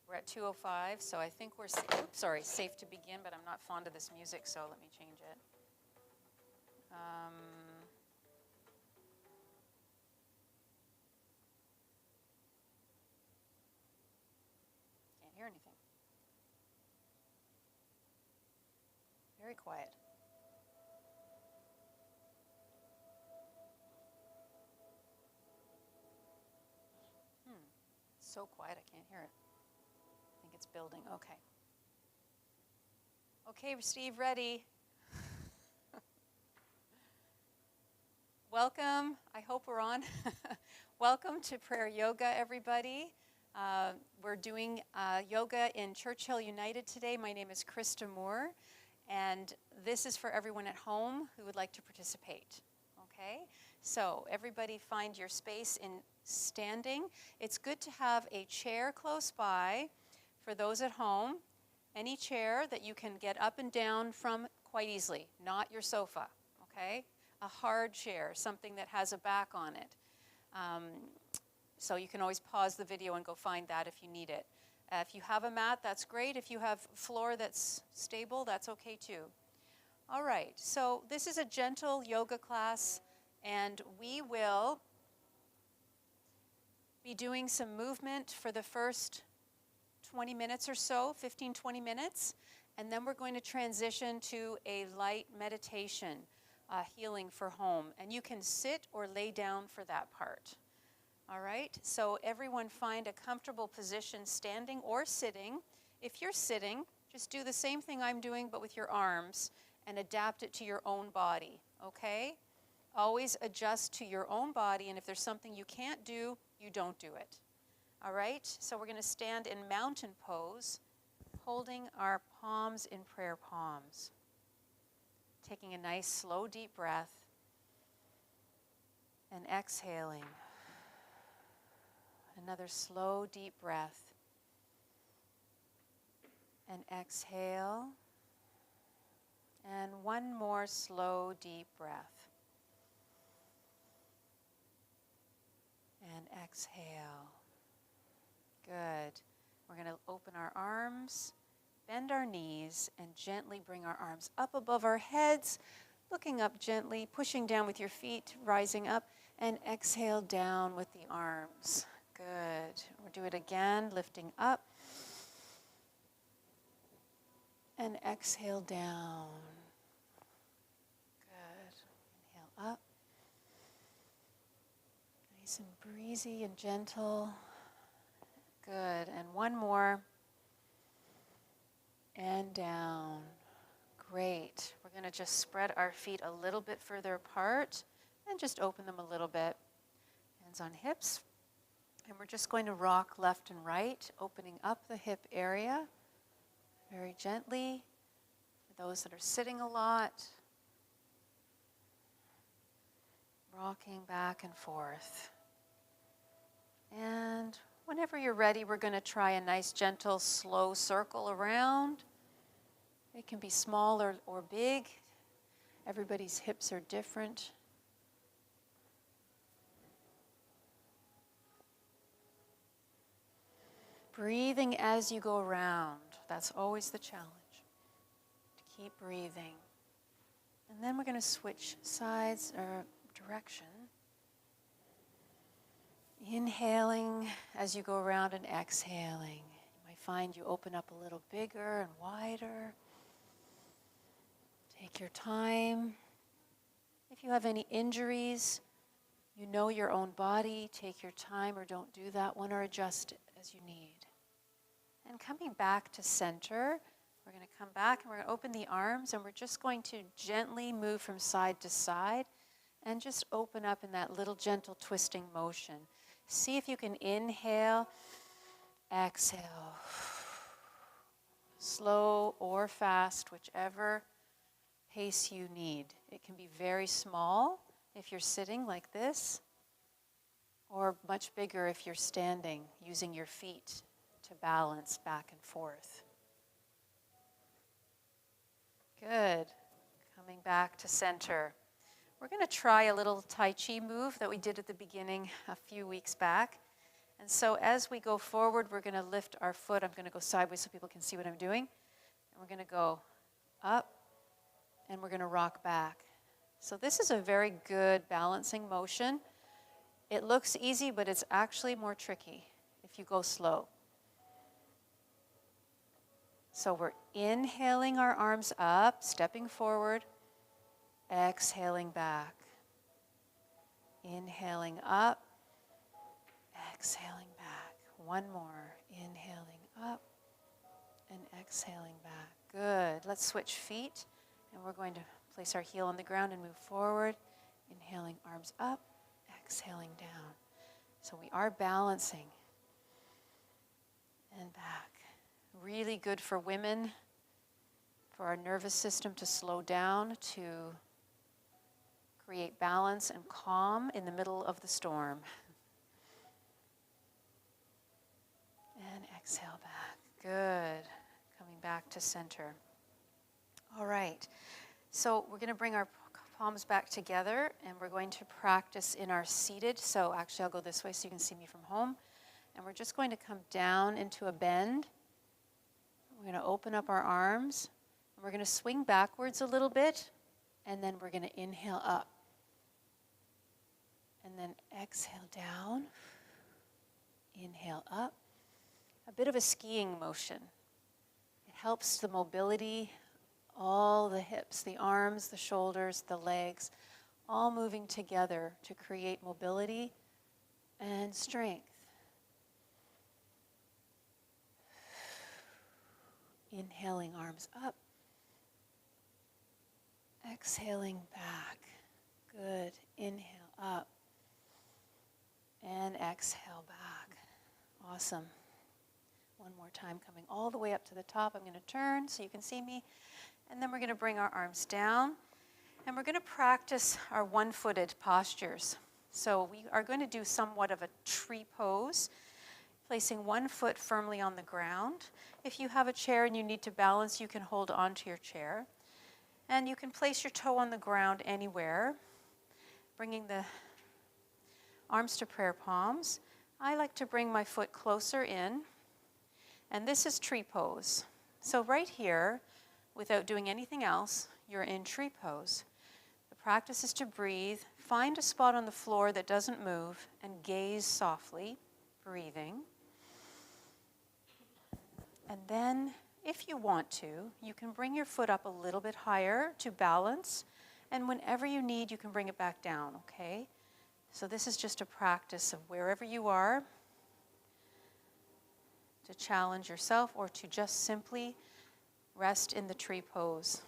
We're at 2:05, so I think we're safe to begin, but I'm not fond of this music, so let me change it. Can't hear anything. Very quiet. It's so quiet I can't hear it. I think it's building. Okay. Okay, Steve, ready? Welcome. I hope we're on. Welcome to prayer yoga, everybody. We're doing yoga in Churchill United today. My name is Krista Moore, and this is for everyone at home who would like to participate. Okay? So everybody find your space in standing. It's good to have a chair close by for those at home. Any chair that you can get up and down from quite easily, not your sofa, okay? A hard chair, something that has a back on it. So you can always pause the video and go find that if you need it. If you have a mat, that's great. If you have floor that's stable, that's okay too. All right, so this is a gentle yoga class, and we will be doing some movement for the first 20 minutes or so, 15, 20 minutes, and then we're going to transition to a light meditation, healing for home. And you can sit or lay down for that part. All right, so everyone find a comfortable position, standing or sitting. If you're sitting, just do the same thing I'm doing, but with your arms, and adapt it to your own body, okay? Always adjust to your own body, and if there's something you can't do, you don't do it. All right, so we're going to stand in mountain pose, holding our palms in prayer palms. Taking a nice, slow, deep breath, and exhaling. Another slow, deep breath, and exhale. And one more slow, deep breath. And exhale. Good. We're going to open our arms, bend our knees, and gently bring our arms up above our heads, looking up gently, pushing down with your feet, rising up, and exhale down with the arms. Good. We'll do it again, lifting up, and exhale down. Good. Inhale up. Nice and breezy and gentle. Good. And one more. And down. Great. We're going to just spread our feet a little bit further apart and just open them a little bit. Hands on hips. And we're just going to rock left and right, opening up the hip area very gently. For those that are sitting a lot, rocking back and forth. And whenever you're ready, we're going to try a nice, gentle, slow circle around. It can be small or big. Everybody's hips are different. Breathing as you go around. That's always the challenge. To keep breathing. And then we're going to switch sides or direction. Inhaling as you go around and exhaling. You might find you open up a little bigger and wider. Take your time. If you have any injuries, you know your own body, take your time or don't do that one, or adjust it as you need. And coming back to center, we're going to come back and we're going to open the arms, and we're just going to gently move from side to side and just open up in that little gentle twisting motion. See if you can inhale, exhale. Slow or fast, whichever pace you need. It can be very small if you're sitting like this, or much bigger if you're standing, using your feet to balance back and forth. Good. Coming back to center. We're going to try a little Tai Chi move that we did at the beginning a few weeks back. And so as we go forward, we're going to lift our foot. I'm going to go sideways so people can see what I'm doing. And we're going to go up, and we're going to rock back. So this is a very good balancing motion. It looks easy, but it's actually more tricky if you go slow. So we're inhaling our arms up, stepping forward, exhaling back. Inhaling up, exhaling back. One more. Inhaling up and exhaling back. Good. Let's switch feet, and we're going to place our heel on the ground and move forward. Inhaling, arms up, exhaling down. So we are balancing and back. Really good for women, for our nervous system to slow down, to create balance and calm in the middle of the storm. And exhale back. Good. Coming back to center. All right. So we're going to bring our palms back together, and we're going to practice in our seated. So actually, I'll go this way so you can see me from home. And we're just going to come down into a bend. We're going to open up our arms, and we're going to swing backwards a little bit, and then we're going to inhale up. And then exhale down, inhale up. A bit of a skiing motion. It helps the mobility, all the hips, the arms, the shoulders, the legs, all moving together to create mobility and strength. Inhaling, arms up. Exhaling back. Good. Inhale up. And exhale back. Awesome. One more time, coming all the way up to the top. I'm going to turn so you can see me. And then we're going to bring our arms down. And we're going to practice our one-footed postures. So we are going to do somewhat of a tree pose, placing one foot firmly on the ground. If you have a chair and you need to balance, you can hold onto your chair. And you can place your toe on the ground anywhere, bringing the arms to prayer palms. I like to bring my foot closer in, and this is tree pose. So right here, without doing anything else, you're in tree pose. The practice is to breathe, find a spot on the floor that doesn't move, and gaze softly, breathing. And then, if you want to, you can bring your foot up a little bit higher to balance, and whenever you need, you can bring it back down, okay? So this is just a practice of wherever you are, to challenge yourself or to just simply rest in the tree pose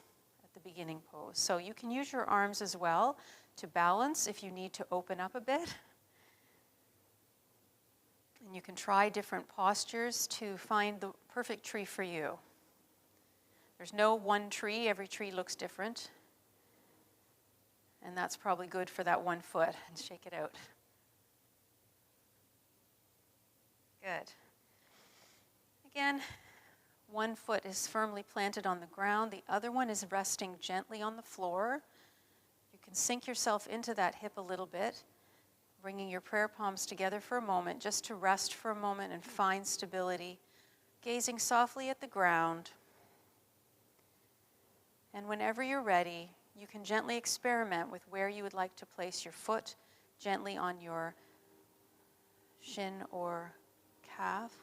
at the beginning pose. So you can use your arms as well to balance if you need to open up a bit. And you can try different postures to find the perfect tree for you. There's no one tree, every tree looks different. And that's probably good for that one foot. And shake it out. Good. Again, one foot is firmly planted on the ground. The other one is resting gently on the floor. You can sink yourself into that hip a little bit, bringing your prayer palms together for a moment, just to rest for a moment and find stability, gazing softly at the ground. And whenever you're ready, you can gently experiment with where you would like to place your foot, gently on your shin or calf.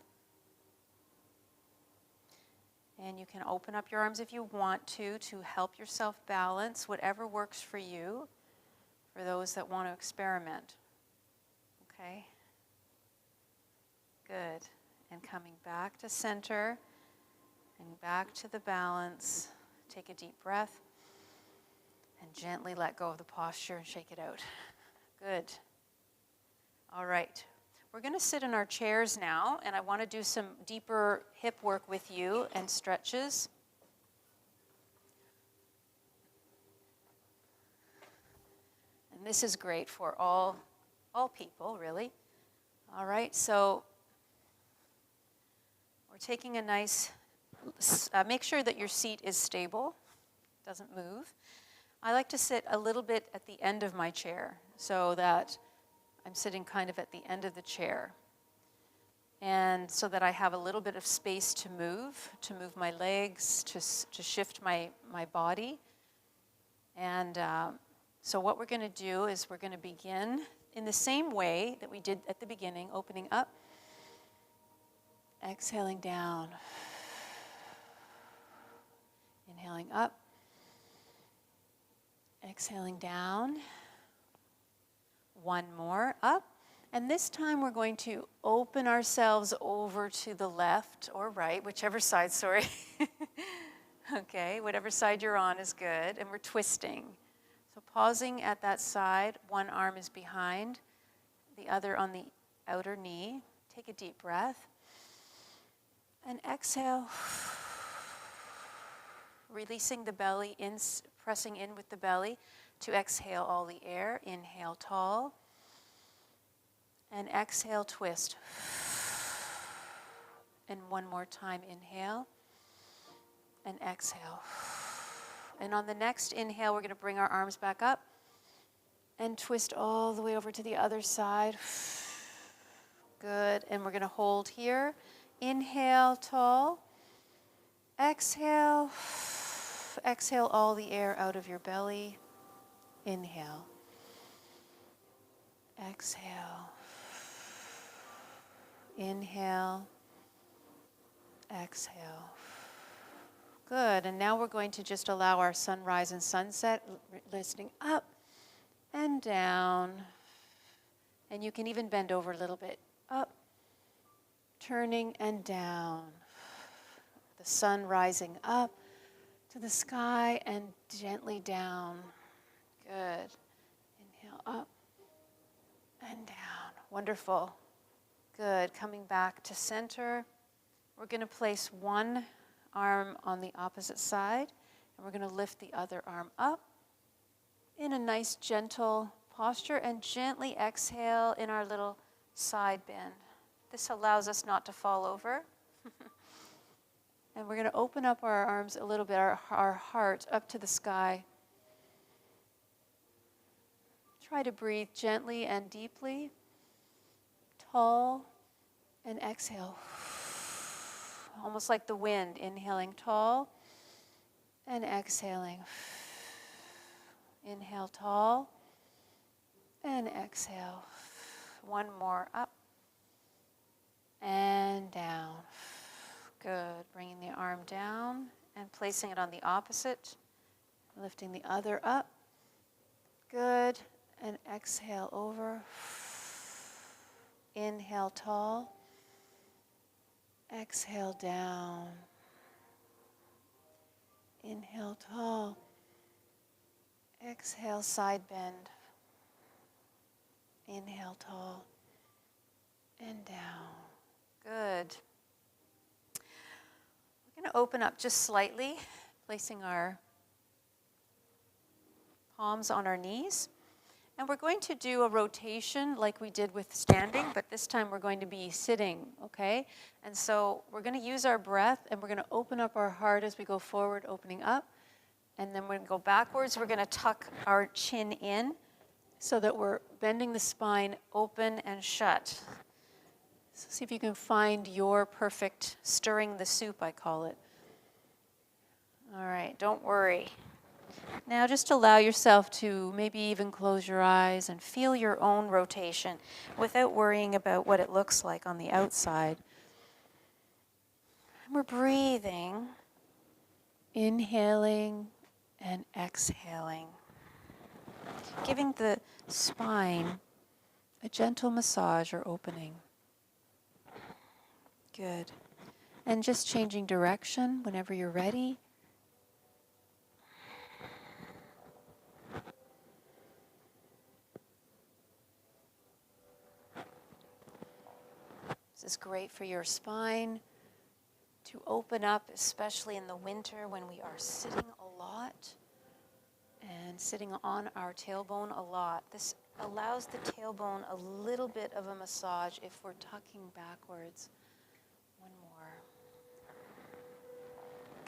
And you can open up your arms if you want to help yourself balance, whatever works for you, for those that want to experiment. Okay? Good. And coming back to center and back to the balance. Take a deep breath and gently let go of the posture and shake it out. Good. All right. We're going to sit in our chairs now, and I want to do some deeper hip work with you and stretches. And this is great for all people, really. All right, so we're taking a nice, make sure that your seat is stable, doesn't move. I like to sit a little bit at the end of my chair so that I'm sitting kind of at the end of the chair. and so that I have a little bit of space to move my legs, to shift my body. And so what we're going to do is we're going to begin in the same way that we did at the beginning, opening up, exhaling down, inhaling up, exhaling down, one more, up. And this time we're going to open ourselves over to the left or right, whichever side, sorry. Okay, whatever side you're on is good. And we're twisting. So pausing at that side, one arm is behind, the other on the outer knee. Take a deep breath. And exhale, releasing the belly, pressing in with the belly to exhale all the air. Inhale, tall. And exhale, twist. And one more time, inhale. And exhale. And on the next inhale, we're going to bring our arms back up and twist all the way over to the other side. Good. And we're going to hold here. Inhale, tall. Exhale. Exhale all the air out of your belly. Inhale. Exhale. Inhale. Exhale. Good. And now we're going to just allow our sunrise and sunset, listening up and down. And you can even bend over a little bit. Up, turning and down. The sun rising up to the sky and gently down. Good. Inhale up and down. Wonderful. Good. Coming back to center. We're going to place one arm on the opposite side, and we're going to lift the other arm up in a nice gentle posture and gently exhale in our little side bend. This allows us not to fall over. And we're going to open up our arms a little bit, our heart up to the sky. Try to breathe gently and deeply, tall, and exhale. Almost like the wind, inhaling tall and exhaling. Inhale tall and exhale. One more, up and down. Good. Bringing the arm down and placing it on the opposite. Lifting the other up. Good. And exhale over. Inhale tall. Exhale down. Inhale tall. Exhale side bend. Inhale tall and down. Good. We're going to open up just slightly, placing our palms on our knees. And we're going to do a rotation like we did with standing, but this time we're going to be sitting, okay? And so we're going to use our breath, and we're going to open up our heart as we go forward, opening up. And then we're going to go backwards. We're going to tuck our chin in so that we're bending the spine open and shut. So see if you can find your perfect stirring the soup, I call it. All right, don't worry. Now just allow yourself to maybe even close your eyes and feel your own rotation without worrying about what it looks like on the outside. And we're breathing, inhaling and exhaling, giving the spine a gentle massage or opening. Good. And just changing direction whenever you're ready. This is great for your spine to open up, especially in the winter when we are sitting a lot and sitting on our tailbone a lot. This allows the tailbone a little bit of a massage if we're tucking backwards. One more.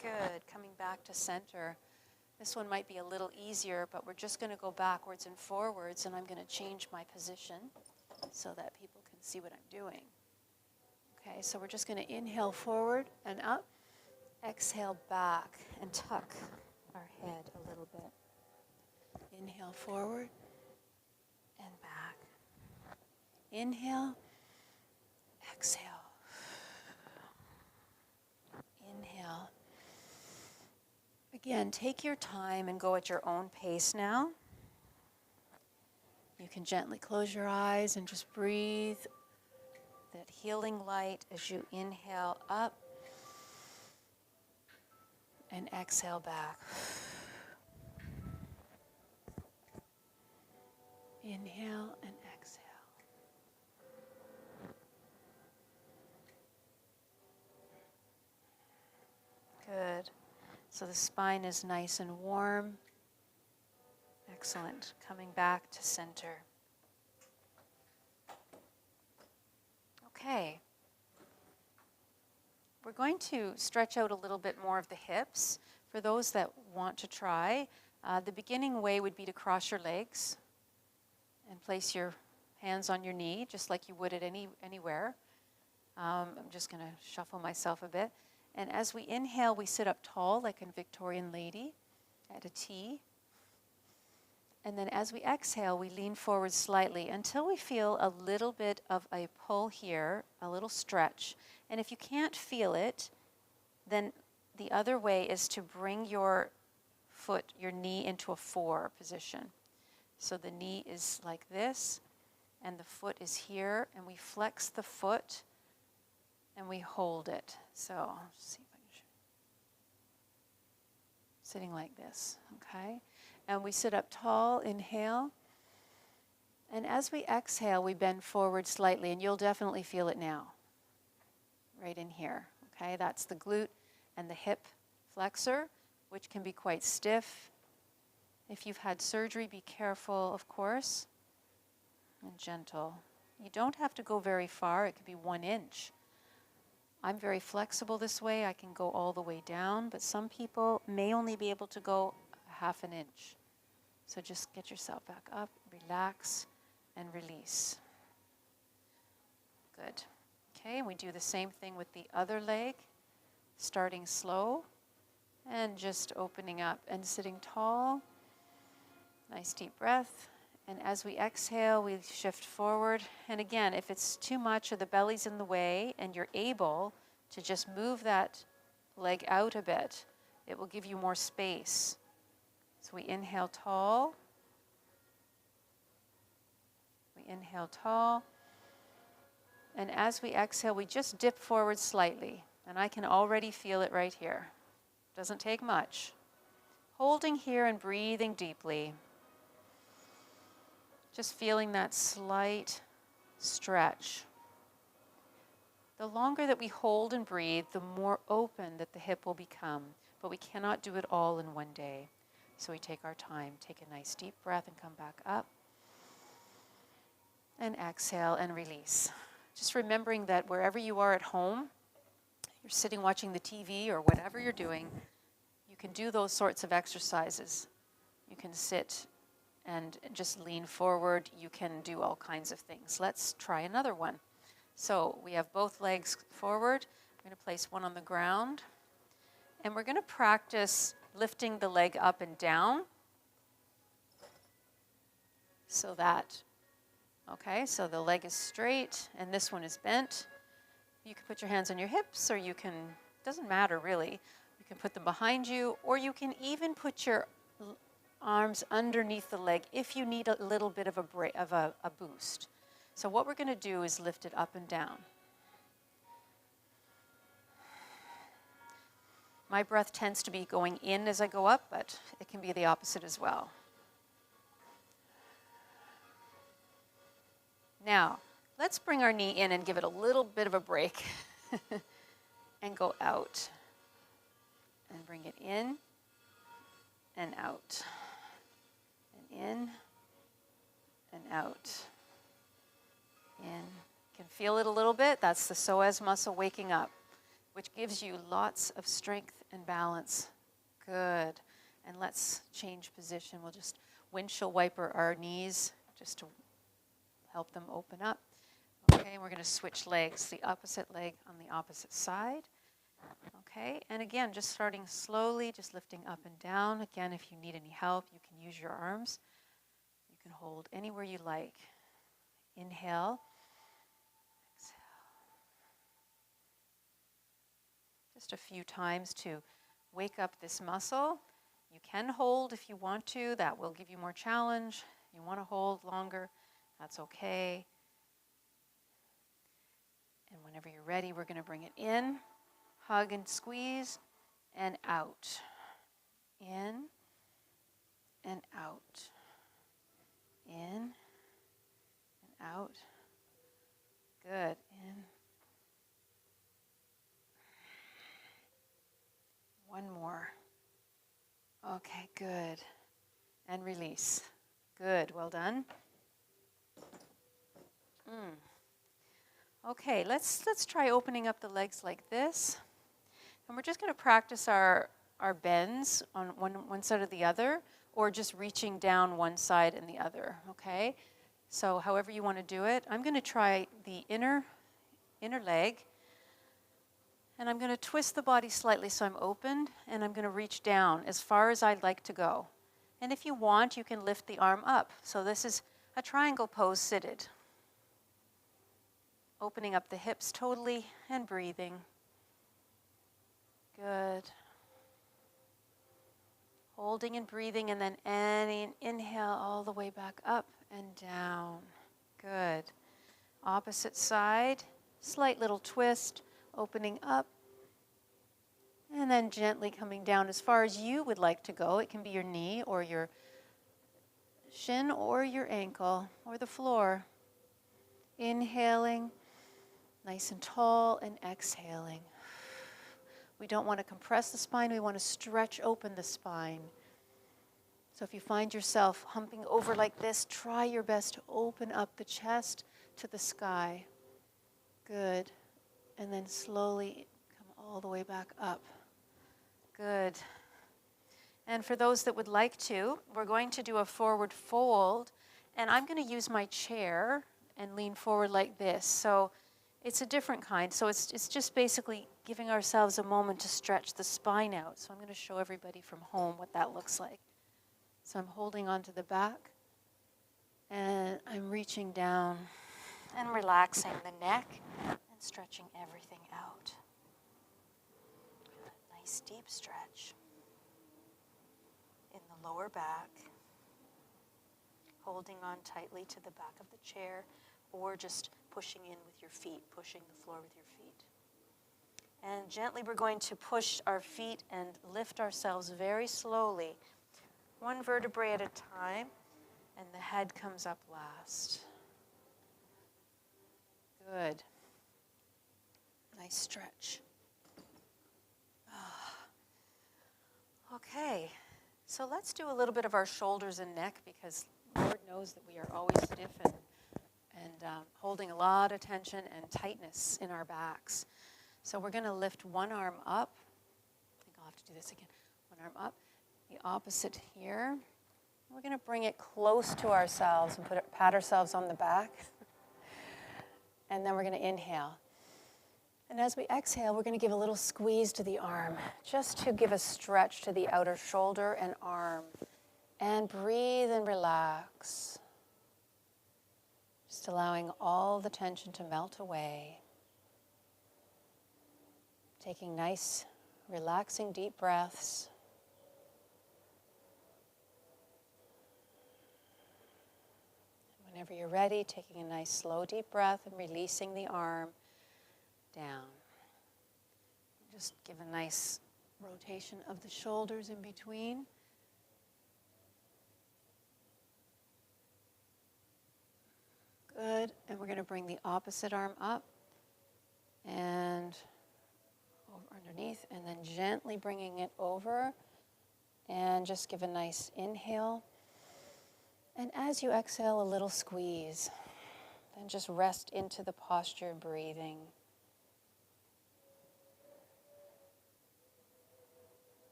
Good. Coming back to center. This one might be a little easier, but we're just going to go backwards and forwards, and I'm going to change my position so that people can see what I'm doing. Okay, so we're just going to inhale forward and up, exhale back and tuck our head a little bit. Inhale forward and back. Inhale, exhale. Inhale. Again, take your time and go at your own pace now. You can gently close your eyes and just breathe that healing light as you inhale up and exhale back. Inhale and exhale. Good. So the spine is nice and warm. Excellent. Coming back to center. Okay. We're going to stretch out a little bit more of the hips. For those that want to try, the beginning way would be to cross your legs and place your hands on your knee, just like you would at anywhere. I'm just going to shuffle myself a bit. And as we inhale, we sit up tall like a Victorian lady at a T. And then as we exhale, we lean forward slightly until we feel a little bit of a pull here, a little stretch. And if you can't feel it, then the other way is to bring your foot, your knee into a 4 position. So the knee is like this, and the foot is here, and we flex the foot, and we hold it. So, let's see if I can show. Sitting like this, okay? And we sit up tall, inhale. And as we exhale, we bend forward slightly, and you'll definitely feel it now. Right in here, okay? That's the glute and the hip flexor, which can be quite stiff. If you've had surgery, be careful, of course, and gentle. You don't have to go very far. It could be 1 inch. I'm very flexible this way. I can go all the way down, but some people may only be able to go 1/2 inch. So just get yourself back up, relax, and release. Good. Okay, we do the same thing with the other leg, starting slow and just opening up and sitting tall. Nice deep breath. And as we exhale, we shift forward. And again, if it's too much or the belly's in the way and you're able to just move that leg out a bit, it will give you more space. So we inhale tall. We inhale tall. And as we exhale, we just dip forward slightly. And I can already feel it right here. Doesn't take much. Holding here and breathing deeply. Just feeling that slight stretch. The longer that we hold and breathe, the more open that the hip will become. But we cannot do it all in one day. So we take our time. Take a nice deep breath and come back up. And exhale and release. Just remembering that wherever you are at home, you're sitting watching the TV or whatever you're doing, you can do those sorts of exercises. You can sit and just lean forward. You can do all kinds of things. Let's try another one. So we have both legs forward. I'm going to place one on the ground. And we're going to practice lifting the leg up and down. So that, okay, so the leg is straight and this one is bent. You can put your hands on your hips, or you can, doesn't matter really. You can put them behind you, or you can even put your arms underneath the leg if you need a little bit of a boost. So what we're going to do is lift it up and down. My breath tends to be going in as I go up, but it can be the opposite as well. Now, let's bring our knee in and give it a little bit of a break and go out. And bring it in and out. And in and out. In. You can feel it a little bit. That's the psoas muscle waking up, which gives you lots of strength and balance. Good. And let's change position. We'll just windshield wiper our knees just to help them open up. Okay, and we're going to switch legs, the opposite leg on the opposite side. Okay, and again, just starting slowly, just lifting up and down. Again, if you need any help, you can use your arms. You can hold anywhere you like. Inhale. Exhale. Just a few times to wake up this muscle. You can hold if you want to. That will give you more challenge. You want to hold longer, that's okay. And whenever you're ready, we're going to bring it in, hug and squeeze, and out. In and out. In and out. Good. In. One more. Okay, good. And release. Good, well done. Okay, let's try opening up the legs like this. And we're just going to practice our bends on one side or the other, or just reaching down one side and the other, okay? So however you want to do it. I'm going to try the inner leg, and I'm going to twist the body slightly so I'm open, and I'm going to reach down as far as I'd like to go. And if you want, you can lift the arm up. So this is a triangle pose seated. Opening up the hips totally and breathing. Good. Holding and breathing, and then inhale all the way back up and down. Good. Opposite side, slight little twist, opening up, and then gently coming down as far as you would like to go. It can be your knee or your shin or your ankle or the floor. Inhaling, nice and tall, and exhaling. We don't want to compress the spine, we want to stretch open the spine. So if you find yourself humping over like this, try your best to open up the chest to the sky. Good. And then slowly come all the way back up. Good. And for those that would like to, we're going to do a forward fold, and I'm going to use my chair and lean forward like this. So it's a different kind. So it's just basically giving ourselves a moment to stretch the spine out. So I'm going to show everybody from home what that looks like. So I'm holding onto the back, and I'm reaching down and relaxing the neck and stretching everything out. Nice deep stretch in the lower back, holding on tightly to the back of the chair, or just pushing in with your feet, pushing the floor with your feet. And gently we're going to push our feet and lift ourselves very slowly, one vertebrae at a time, and the head comes up last. Good. Nice stretch. Okay, so let's do a little bit of our shoulders and neck, because Lord knows that we are always stiff and holding a lot of tension and tightness in our backs. So we're going to lift one arm up. I think I'll have to do this again. One arm up, the opposite here. We're going to bring it close to ourselves and pat ourselves on the back. And then we're going to inhale. And as we exhale, we're going to give a little squeeze to the arm, just to give a stretch to the outer shoulder and arm. And breathe and relax. Just allowing all the tension to melt away. Taking nice, relaxing, deep breaths. Whenever you're ready, taking a nice, slow, deep breath and releasing the arm down. Just give a nice rotation of the shoulders in between. Good. And we're going to bring the opposite arm up and over underneath, and then gently bringing it over, and just give a nice inhale. And as you exhale, a little squeeze. Then just rest into the posture, breathing.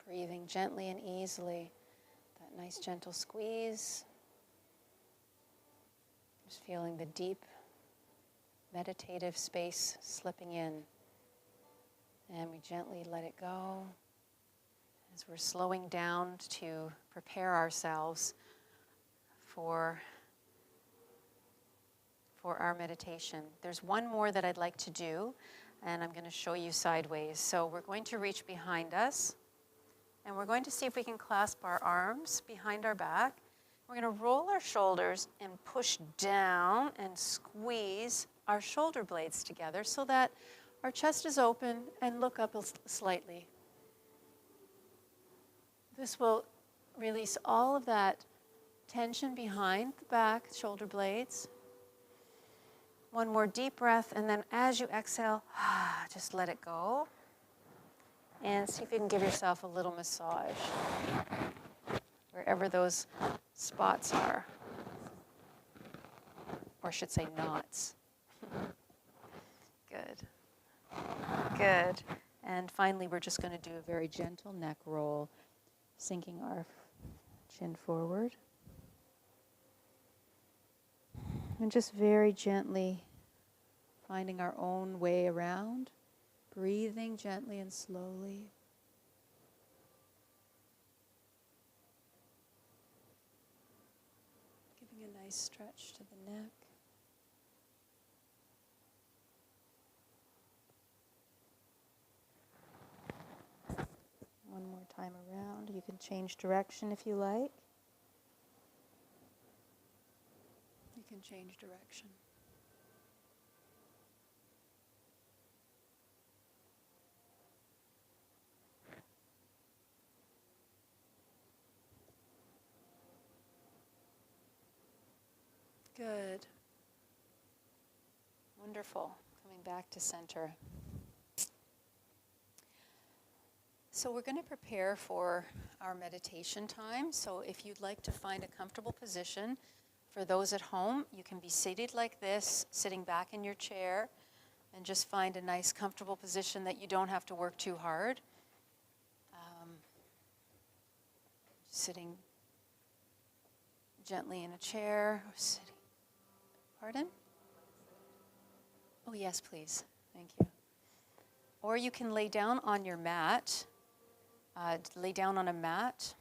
Breathing gently and easily. That nice gentle squeeze. Just feeling the deep meditative space slipping in. And we gently let it go as we're slowing down to prepare ourselves for our meditation. There's one more that I'd like to do, and I'm going to show you sideways. So we're going to reach behind us, and we're going to see if we can clasp our arms behind our back. We're going to roll our shoulders and push down and squeeze our shoulder blades together so that our chest is open and look up slightly. This will release all of that tension behind the back, shoulder blades. One more deep breath, and then as you exhale, just let it go. And see if you can give yourself a little massage wherever those spots are, or I should say knots. Good. And finally, we're just going to do a very gentle neck roll, sinking our chin forward. And just very gently finding our own way around, breathing gently and slowly. Giving a nice stretch to the neck. One more time around. You can change direction if you like. You can change direction. Good. Wonderful. Coming back to center. So we're going to prepare for our meditation time. So if you'd like to find a comfortable position, for those at home, you can be seated like this, sitting back in your chair, and just find a nice comfortable position that you don't have to work too hard. Sitting gently in a chair, or sitting. Pardon? Oh yes, please. Thank you. Or you can lay down on your mat. Lay down on a mat,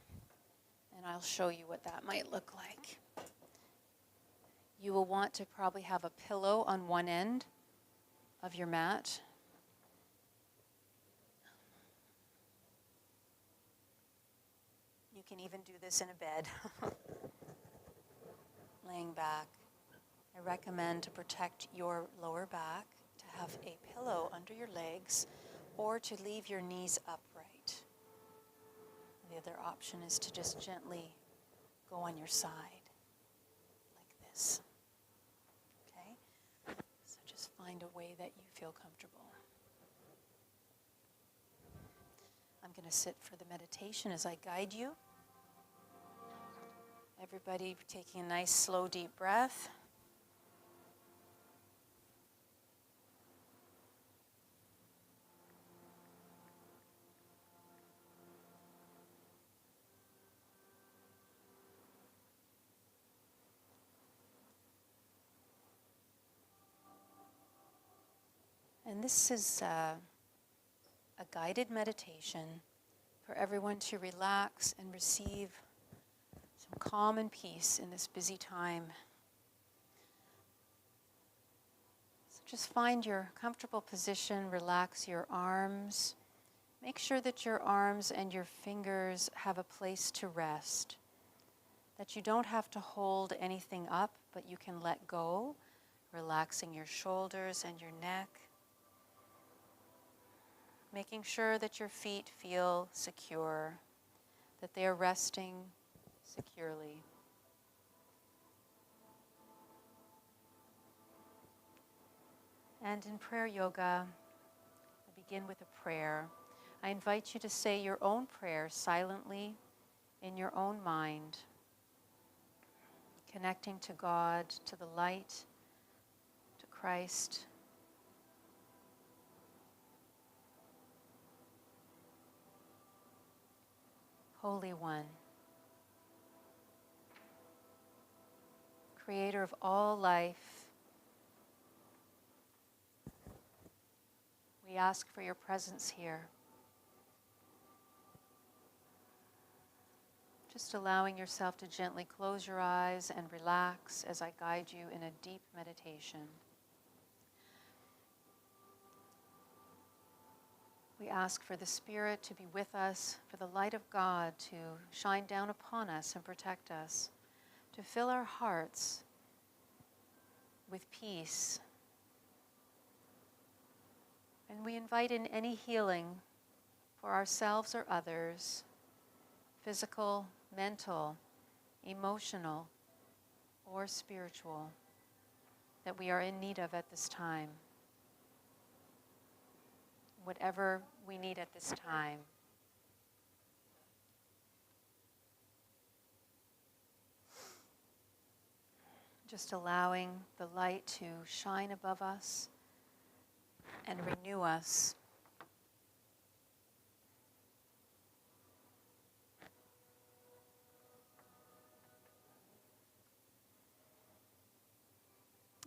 and I'll show you what that might look like. You will want to probably have a pillow on one end of your mat. You can even do this in a bed. Laying back. I recommend, to protect your lower back, to have a pillow under your legs or to leave your knees upright. The other option is to just gently go on your side, like this. Okay? So just find a way that you feel comfortable. I'm going to sit for the meditation as I guide you. Everybody taking a nice, slow, deep breath. And this is a guided meditation for everyone to relax and receive some calm and peace in this busy time. So just find your comfortable position, relax your arms. Make sure that your arms and your fingers have a place to rest, that you don't have to hold anything up, but you can let go, relaxing your shoulders and your neck. Making sure that your feet feel secure, that they are resting securely. And in prayer yoga, I begin with a prayer. I invite you to say your own prayer silently in your own mind, connecting to God, to the light, to Christ. Holy One, creator of all life, we ask for your presence here. Just allowing yourself to gently close your eyes and relax as I guide you in a deep meditation. We ask for the Spirit to be with us, for the light of God to shine down upon us and protect us, to fill our hearts with peace. And we invite in any healing for ourselves or others, physical, mental, emotional, or spiritual, that we are in need of at this time. Whatever we need at this time. Just allowing the light to shine above us and renew us.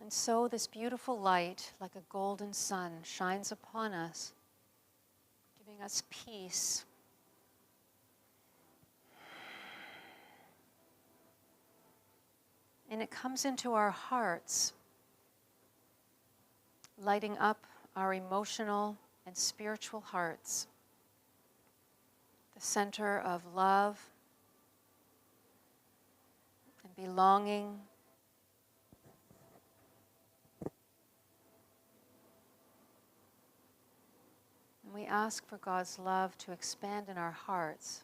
And so this beautiful light, like a golden sun, shines upon us, giving us peace. And it comes into our hearts, lighting up our emotional and spiritual hearts, the center of love and belonging. And we ask for God's love to expand in our hearts,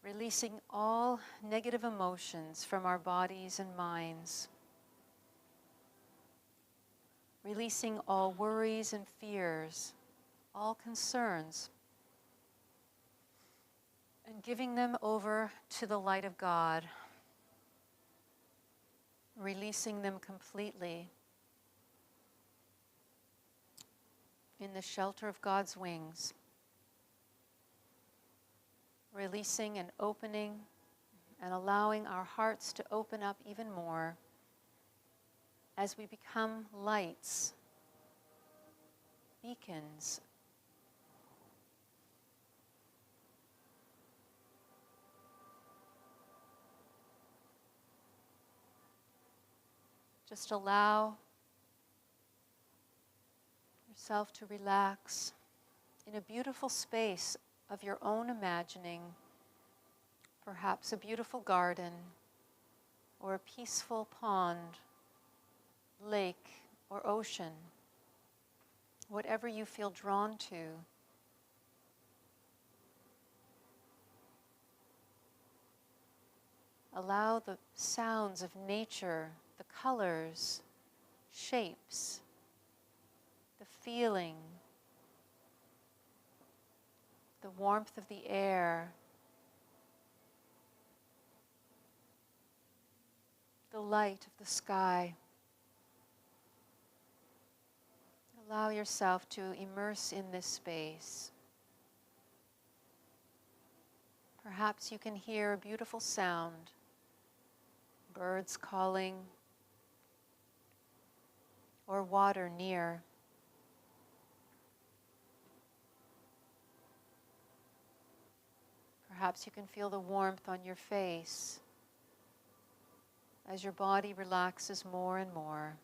releasing all negative emotions from our bodies and minds, releasing all worries and fears, all concerns, and giving them over to the light of God, releasing them completely in the shelter of God's wings, releasing and opening and allowing our hearts to open up even more as we become lights, beacons. Just allow yourself to relax in a beautiful space of your own imagining, perhaps a beautiful garden or a peaceful pond, lake or ocean, whatever you feel drawn to. Allow the sounds of nature, the colors, shapes, the feeling, the warmth of the air, the light of the sky. Allow yourself to immerse in this space. Perhaps you can hear a beautiful sound, birds calling, or water near. Perhaps you can feel the warmth on your face as your body relaxes more and more,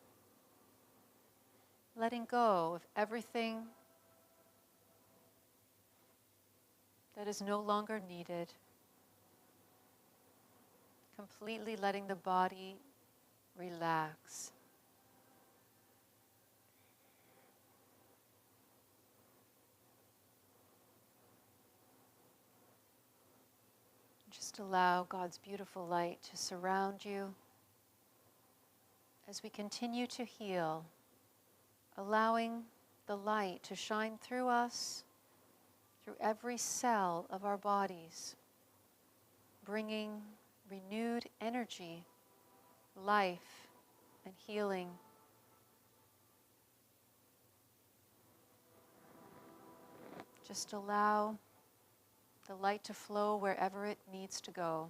letting go of everything that is no longer needed, completely letting the body relax. Just allow God's beautiful light to surround you as we continue to heal, allowing the light to shine through us, through every cell of our bodies, bringing renewed energy, life, and healing. Just allow the light to flow wherever it needs to go.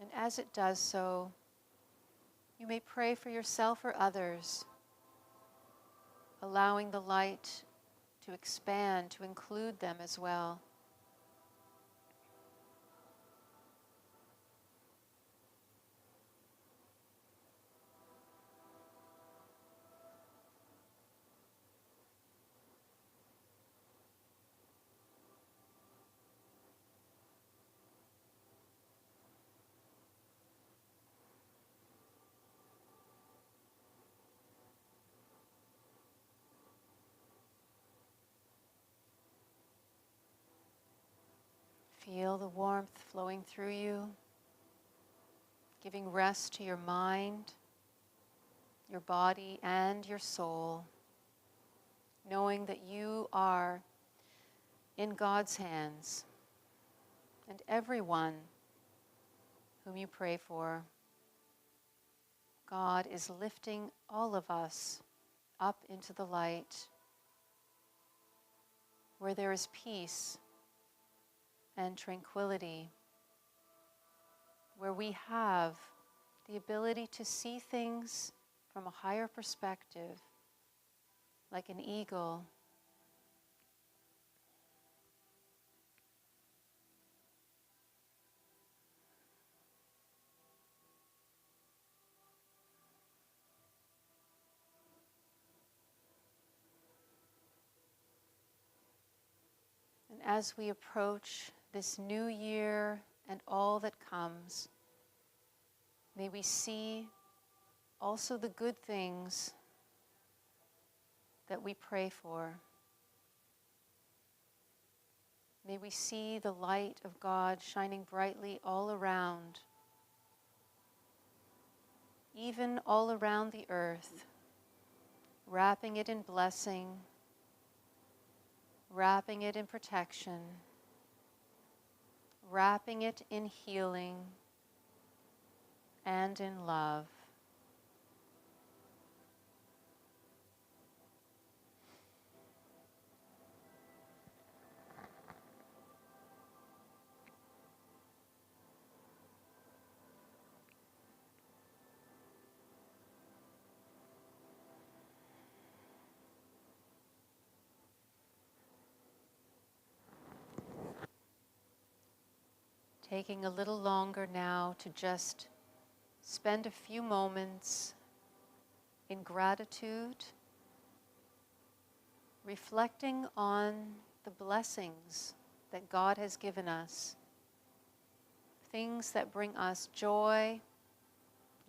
And as it does so, you may pray for yourself or others, allowing the light to expand, to include them as well. Feel the warmth flowing through you, giving rest to your mind, your body, and your soul, knowing that you are in God's hands, and everyone whom you pray for, God is lifting all of us up into the light, where there is peace and tranquility, where we have the ability to see things from a higher perspective, like an eagle. And as we approach this new year and all that comes, may we see also the good things that we pray for. May we see the light of God shining brightly all around, even all around the earth, wrapping it in blessing, wrapping it in protection, wrapping it in healing and in love. Taking a little longer now to just spend a few moments in gratitude, reflecting on the blessings that God has given us, things that bring us joy,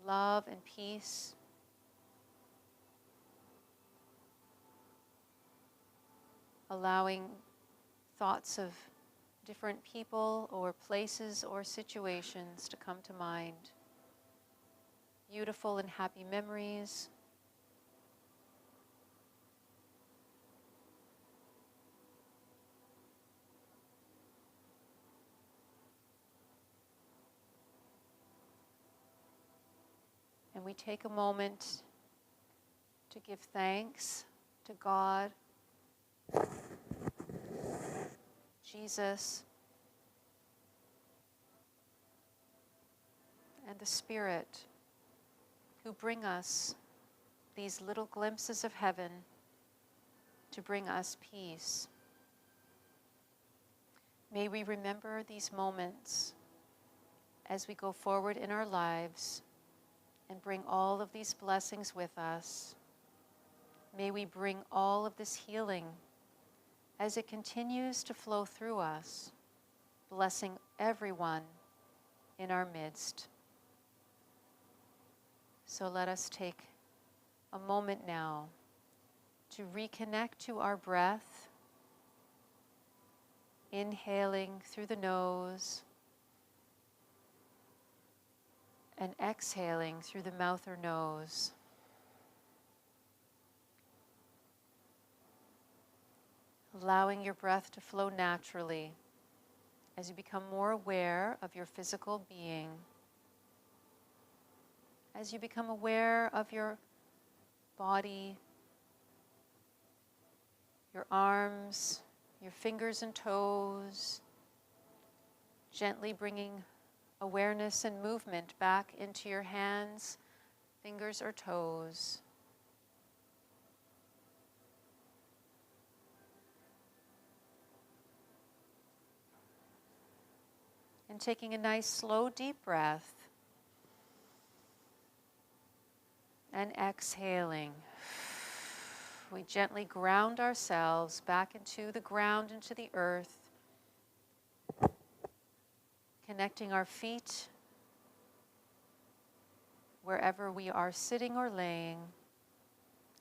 love, and peace. Allowing thoughts of different people or places or situations to come to mind. Beautiful and happy memories. And we take a moment to give thanks to God, Jesus, and the Spirit who bring us these little glimpses of heaven to bring us peace. May we remember these moments as we go forward in our lives and bring all of these blessings with us. May we bring all of this healing as it continues to flow through us, blessing everyone in our midst. So let us take a moment now to reconnect to our breath, inhaling through the nose and exhaling through the mouth or nose. Allowing your breath to flow naturally as you become more aware of your physical being, as you become aware of your body, your arms, your fingers and toes, gently bringing awareness and movement back into your hands, fingers or toes. And taking a nice slow deep breath and exhaling. We gently ground ourselves back into the ground, into the earth, connecting our feet wherever we are sitting or laying,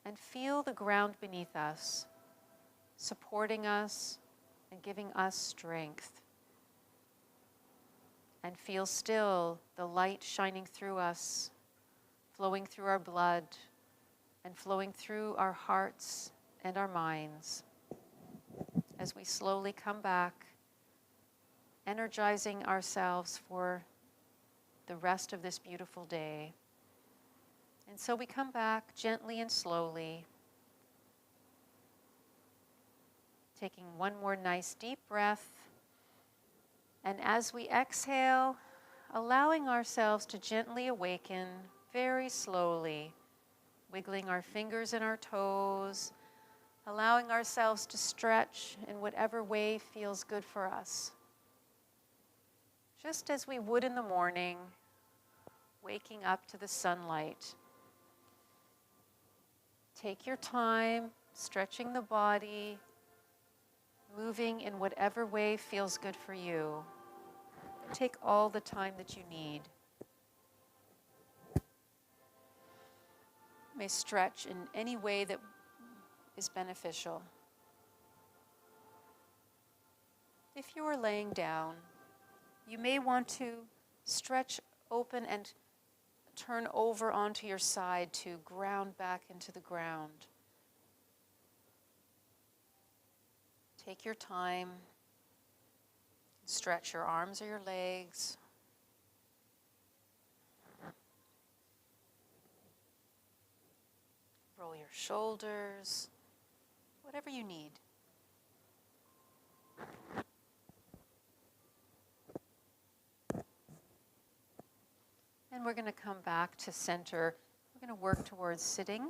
and feel the ground beneath us, supporting us and giving us strength. And feel still the light shining through us, flowing through our blood, and flowing through our hearts and our minds as we slowly come back, energizing ourselves for the rest of this beautiful day. And so we come back gently and slowly, taking one more nice deep breath. And as we exhale, allowing ourselves to gently awaken very slowly, wiggling our fingers and our toes, allowing ourselves to stretch in whatever way feels good for us. Just as we would in the morning, waking up to the sunlight. Take your time, stretching the body, moving in whatever way feels good for you. Take all the time that you need. You may stretch in any way that is beneficial. If you are laying down, you may want to stretch open and turn over onto your side to ground back into the ground. Take your time. Stretch your arms or your legs. Roll your shoulders, whatever you need. And we're going to come back to center. We're going to work towards sitting.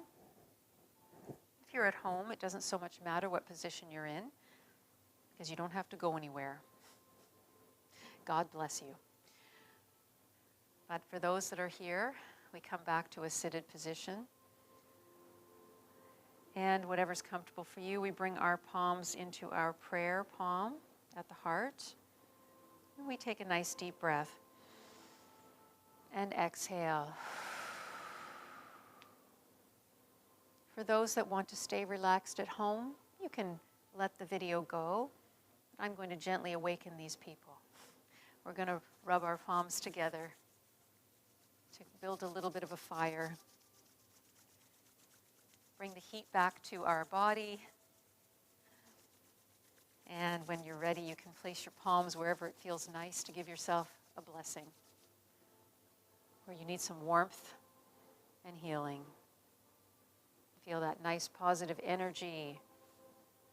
If you're at home, it doesn't so much matter what position you're in, because you don't have to go anywhere. God bless you. But for those that are here, we come back to a seated position. And whatever's comfortable for you, we bring our palms into our prayer palm at the heart. And we take a nice deep breath. And exhale. For those that want to stay relaxed at home, you can let the video go. I'm going to gently awaken these people. We're going to rub our palms together to build a little bit of a fire. Bring the heat back to our body. And when you're ready, you can place your palms wherever it feels nice to give yourself a blessing. Where you need some warmth and healing. Feel that nice positive energy.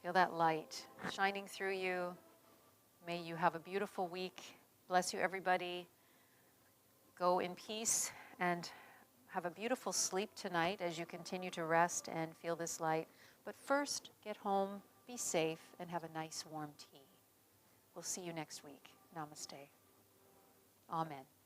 Feel that light shining through you. May you have a beautiful week. Bless you, everybody. Go in peace and have a beautiful sleep tonight as you continue to rest and feel this light. But first, get home, be safe, and have a nice warm tea. We'll see you next week. Namaste. Amen.